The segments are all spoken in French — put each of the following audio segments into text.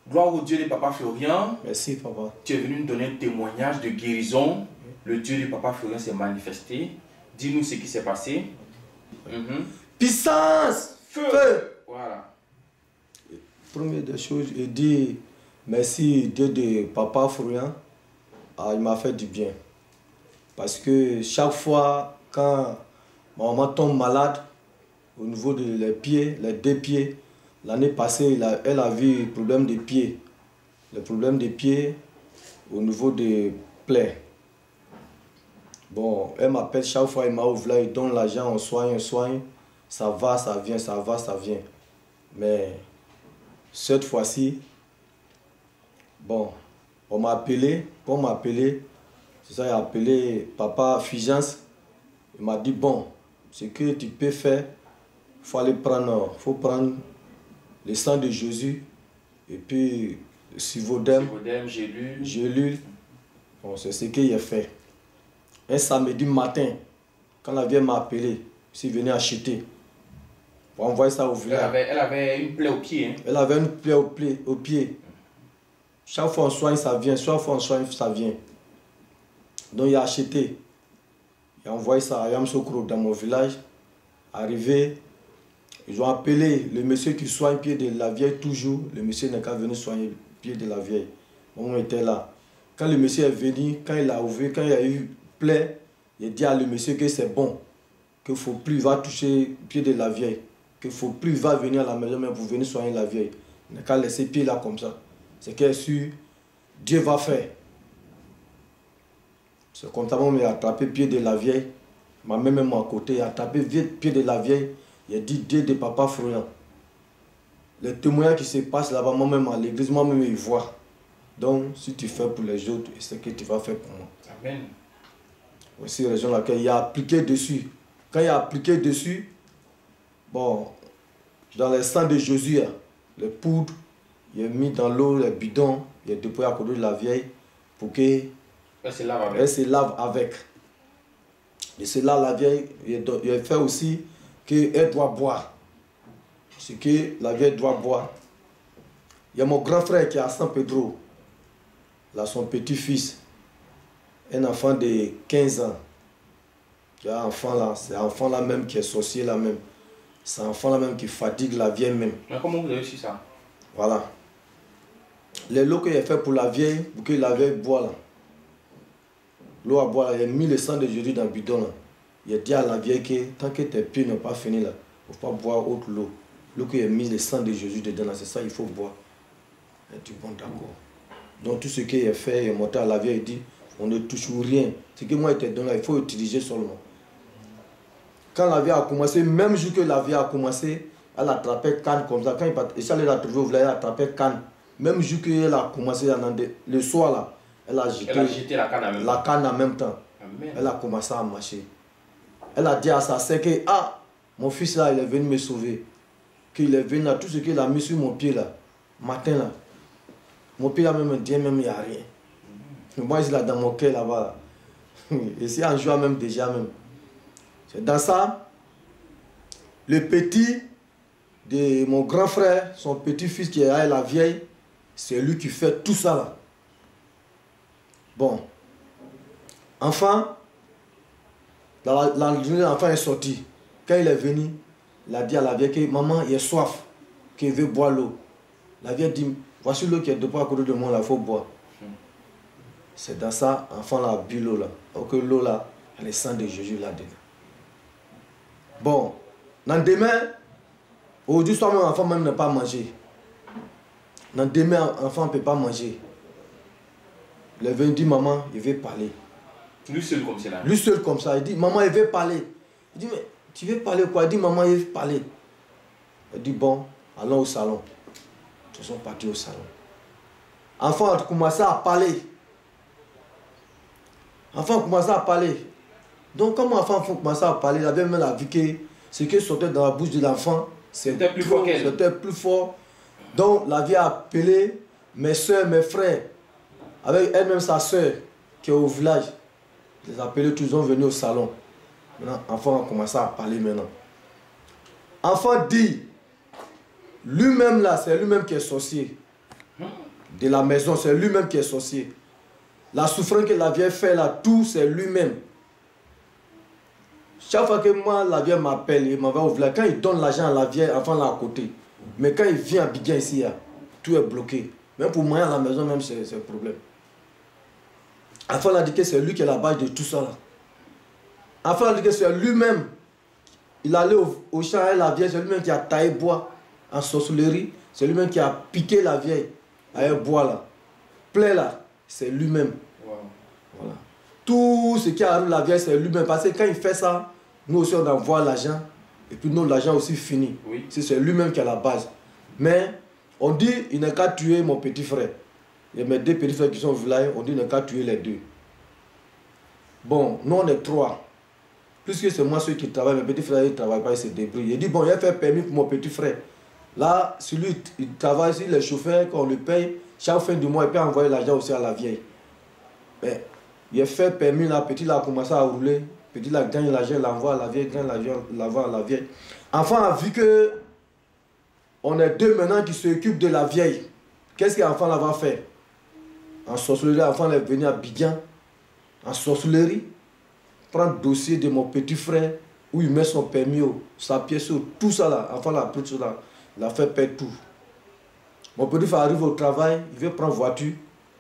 Gloire au Dieu de Papa Florian. Merci, papa. Tu es venu nous donner un témoignage de guérison. Le Dieu de Papa Florian s'est manifesté. Dis-nous ce qui s'est passé. Puissance! Feu! Voilà. Première des choses, je dis merci Dieu de Papa Florian. Ah, il m'a fait du bien. Parce que chaque fois, quand ma maman tombe malade, au niveau des pieds, les deux pieds, l'année passée, elle a vu le problème des pieds. Le problème des pieds au niveau des plaies. Bon, elle m'appelle chaque fois, elle m'a ouvert, il donne l'argent, on soigne. Ça va, ça vient, ça va, ça vient. Mais cette fois-ci, bon, on m'a appelé, c'est ça, il a appelé Papa Figence. Il m'a dit, bon, ce que tu peux faire, il faut prendre le sang de Jésus et puis le Sivodème, Gélule. Bon, c'est ce qu'il a fait. Un samedi matin, quand la vieille m'a appelé, je suis venu acheter. Pour envoyer ça au village. Elle avait une plaie au pied. Hein? Elle avait une plaie au pied. Chaque fois on soigne, ça vient. Chaque fois on soigne, ça vient. Donc il a acheté. Il a envoyé ça à Yamsokro dans mon village. Arrivé, ils ont appelé le monsieur qui soigne le pied de la vieille toujours. Le monsieur n'est qu'à venir soigner le pied de la vieille. On était là. Quand le monsieur est venu, quand il a ouvert, quand il a eu plaie, il a dit à le monsieur que c'est bon. Qu'il ne faut plus, il va toucher le pied de la vieille. Qu'il ne faut plus, il va venir à la maison, mais pour venir soigner la vieille. Il n'a qu'à laisser le pied là comme ça. C'est qu'elle est sûre, Dieu va faire. C'est comme ça qu'on m'a attrapé le pied de la vieille. Ma mère même à côté, il a attrapé le pied de la vieille. Il a dit Dieu de Papa Florian. Les témoignages qui se passent là-bas, moi-même à l'église, moi-même, il voit. Donc, si tu fais pour les autres, c'est ce que tu vas faire pour moi. Amen. Aussi, la raison laquelle il a appliqué dessus. Quand il a appliqué dessus, bon, dans les sangs de Jésus, les poudres, il a mis dans l'eau, les bidons, il a déposé à côté de la vieille pour qu'elle se lave avec. Et c'est là la vieille, il a fait aussi qu'elle doit boire. Ce que la vieille doit boire. Il y a mon grand frère qui est à San Pedro. Là, son petit-fils, un enfant de 15 ans. Qui a un enfant là, c'est un enfant là même qui est sorcier là même. C'est un enfant là même qui fatigue la vieille même. Mais comment vous avez su ça? Voilà. Les lots qu'il a fait pour la vieille, pour que la vieille boit là. L'eau à boire, il a mis le sang de Jésus dans le bidon là. Il a dit à la vieille que tant que tes pieds n'ont pas fini là, il ne faut pas boire autre l'eau. L'eau qu'il a mis le sang de Jésus dedans là, c'est ça il faut boire. Elle dit bon d'accord. Donc tout ce qu'il a fait, il est monté à la vieille, il dit on ne touche rien. Ce que moi je te donne là, il faut utiliser seulement. Quand la vie a commencé, même jour que la vie a commencé, elle attrapait canne comme ça. Quand il l'a trouvé au village, elle attrapait canne. Même jour qu'elle a commencé, le soir là, elle a jeté la canne en même temps. Amen. Elle a commencé à marcher. Elle a dit à sa sœur que mon fils là, il est venu me sauver. Qu'il est venu à tout ce qu'il a mis sur mon pied là, matin là. Mon pied là même, Dieu même, il n'y a rien. Moi, je l'ai dans mon cœur là-bas. Et c'est en joie même déjà même. C'est dans ça, le petit de mon grand frère, son petit-fils qui est à la vieille, c'est lui qui fait tout ça là. Bon. Enfant, la journée l'enfant est sorti. Quand il est venu, il a dit à la vieille que maman, il a soif, qu'il veut boire l'eau. La vieille dit, voici l'eau qui est debout à côté de moi, il faut boire. C'est dans ça, l'enfant a bu l'eau là. Donc l'eau là, elle est le sang de Jésus là-dedans. Bon, dans demain, aujourd'hui soir même l'enfant même n'a pas mangé. Dans demain, l'enfant ne peut pas manger. Il est venu dire maman, il veut parler. Lui seul comme ça. Lui seul comme ça, il dit maman, il veut parler. Il dit mais tu veux parler quoi? Il dit maman, il veut parler. Il dit bon, allons au salon. Ils sont partis au salon. L'enfant a commencé à parler. L'enfant a commencé à parler. Donc, comme l'enfant a commencé à parler, il avait même la vie que ce qui sortait dans la bouche de l'enfant, c'était plus fort qu'elle. C'était plus fort. Donc, la vie a appelé mes soeurs, mes frères, avec elle-même sa soeur qui est au village. Les a appelés, tous ont venu au salon. Maintenant, l'enfant a commencé à parler maintenant. L'enfant dit, lui-même là, c'est lui-même qui est sorcier. De la maison, c'est lui-même qui est sorcier. La souffrance que la vieille fait là, tout c'est lui-même. Chaque fois que moi, la vieille m'appelle, il m'envoie au village. Quand il donne l'argent à la vieille, enfant là à côté. Mais quand il vient à Abidjan ici, tout est bloqué. Même pour moi à la maison, même c'est un problème. Enfant a dit que c'est lui qui est la base de tout ça là. Enfant a dit que c'est lui-même. Il allait au champ avec la vieille, c'est lui-même qui a taillé bois en sorcellerie. C'est lui-même qui a piqué la vieille avec bois là. Plein là, c'est lui-même. Wow. Voilà. Tout ce qui arrive la vieille, c'est lui-même. Parce que quand il fait ça, nous aussi on envoie l'argent. Et puis nous, l'argent aussi fini. Oui. C'est lui-même qui a la base. Mais on dit, il n'a qu'à tuer mon petit frère. Il y a mes deux petits frères qui sont au village, on dit, il n'a qu'à tuer les deux. Bon, nous on est trois. Puisque c'est moi ceux qui travaillent, mes petits frères, ils ne travaillent pas, ils se débrouillent. Il dit, bon, il a fait permis pour mon petit frère. Là, celui, il travaille, s'il est chauffeur, quand on le paye, chaque fin du mois, il peut envoyer l'argent aussi à la vieille. Mais il a fait permis, là, petit, là, a commencé à rouler. Petit, là, gagne l'argent, il l'envoie à la vieille, gagne l'argent, il l'envoie à la vieille. Enfant a vu que on est deux maintenant qui s'occupent de la vieille. Qu'est-ce qu'enfant là va faire? En sorcellerie, l'enfant est venu à Abidjan, en sorcellerie, prendre le dossier de mon petit frère, où il met son permis, sa pièce, tout ça là, enfant là, tout ça là, il a fait perdre tout. Mon petit frère arrive au travail, il veut prendre voiture,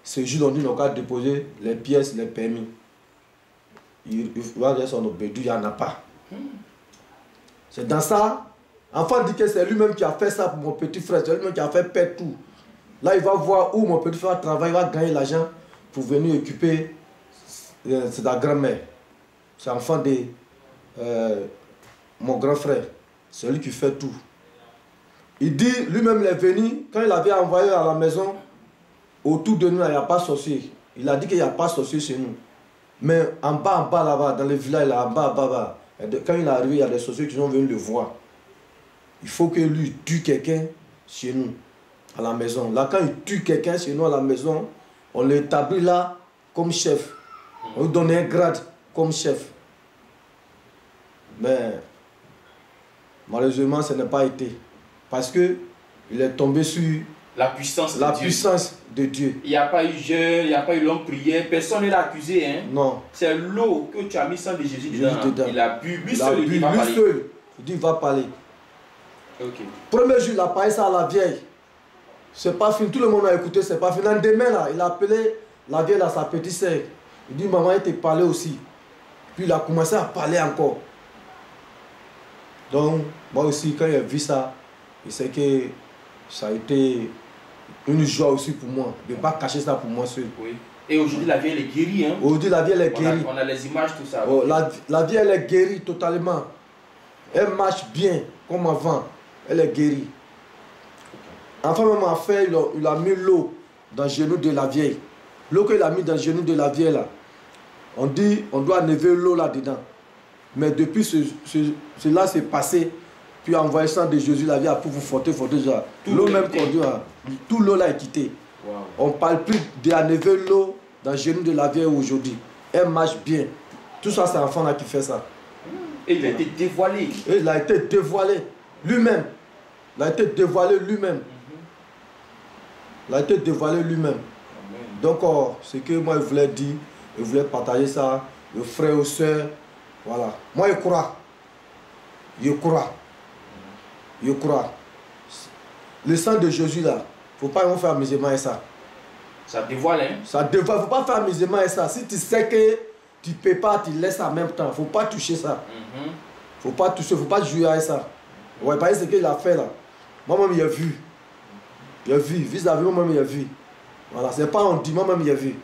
ce jour on dit, on va déposer les pièces, les permis. Il va dire son obédu, il n'y en a pas. C'est dans ça, enfant dit que c'est lui-même qui a fait ça pour mon petit frère, c'est lui-même qui a fait perdre tout. Là, il va voir où mon petit frère travaille, il va gagner l'argent pour venir occuper sa grand-mère. C'est l'enfant de mon grand frère. C'est lui qui fait tout. Il dit, lui-même il est venu, quand il avait envoyé à la maison, autour de nous, il n'y a pas de sorcier. Il a dit qu'il n'y a pas de sorcier chez nous. Mais en bas là-bas, dans le village, là, en bas, quand il est arrivé, il y a des sorciers qui sont venus le voir. Il faut que lui tue quelqu'un chez nous, à la maison. Là, quand il tue quelqu'un chez nous à la maison, on l'établit là comme chef. On lui donne un grade comme chef. Mais malheureusement, ce n'a pas été. Parce que il est tombé sur la puissance de Dieu. Il n'y a pas eu jeûne, il n'y a pas eu longue prière, personne ne l'a accusé. Hein? Non. C'est l'eau que tu as mis sang de Jésus dedans. Il a bu, lui seul, il va parler. Il dit, il va parler. Okay. Premier jour, il a parlé ça à la vieille. C'est pas fini, tout le monde a écouté, c'est pas fini. Le lendemain, là, il a appelé la vieille à sa petite sœur. Il dit, maman, il t'a parlé aussi. Puis il a commencé à parler encore. Donc, moi aussi, quand j'ai vu ça, je sais que ça a été une joie aussi pour moi, de ne pas cacher ça pour moi seul. Oui. Et aujourd'hui, la vieille est guérie. Hein? Aujourd'hui, la vieille est guérie. On a les images, tout ça. Oh, la vieille, elle est guérie totalement. Elle marche bien, comme avant. Elle est guérie. Enfin, même a fait, il a mis l'eau dans le genou de la vieille. L'eau qu'il a mis dans le genou de la vieille, là, on dit, on doit enlever l'eau là-dedans. Mais depuis cela s'est passé, puis envoyé le sang de Jésus, la vieille a pu vous forter déjà. L'eau même conduit, tout l'eau là est quitté. Wow. On ne parle plus d'enlever l'eau dans le genou de la vieille aujourd'hui. Elle marche bien. Tout ça, c'est l'enfant là qui fait ça. Et il a été dévoilé. Et il a été dévoilé lui-même. Il a été dévoilé lui-même. Il a été dévoilé lui-même. Donc, ce que moi je voulais dire, je voulais partager ça, le frère ou soeur, voilà. Moi je crois. Je crois. Je crois. Le sang de Jésus là, il ne faut pas faire amusement avec ça. Ça dévoile, hein? Ça dévoile, il ne faut pas faire amusement avec ça. Si tu sais que tu ne peux pas, tu laisses en même temps. Il ne faut pas toucher ça. Il ne faut pas toucher, il ne faut pas jouer avec ça. Ouais, par exemple, ce qu'il a fait là. Moi-même, il a vu. Il a vu. Vis-à-vis, moi-même, il a vu. Voilà, c'est pas on dit, moi-même, il a vu.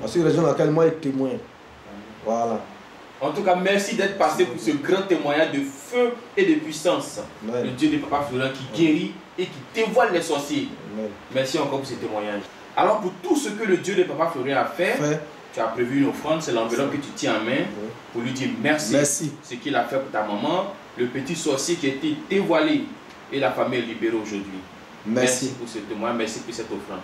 Parce que la raison dans laquelle moi, il est témoin. Voilà. En tout cas, merci d'être passé pour ce grand témoignage de feu et de puissance. Le Dieu de Papa Florent qui guérit et qui dévoile les sorciers. Merci encore pour ce témoignage. Alors, pour tout ce que le Dieu de Papa Florent a fait, tu as prévu une offrande, c'est l'enveloppe que tu tiens en main pour lui dire merci. Ce qu'il a fait pour ta maman, le petit sorcier qui a été dévoilé et la famille est libérée aujourd'hui. Merci pour ce témoignage, merci pour cette offrande.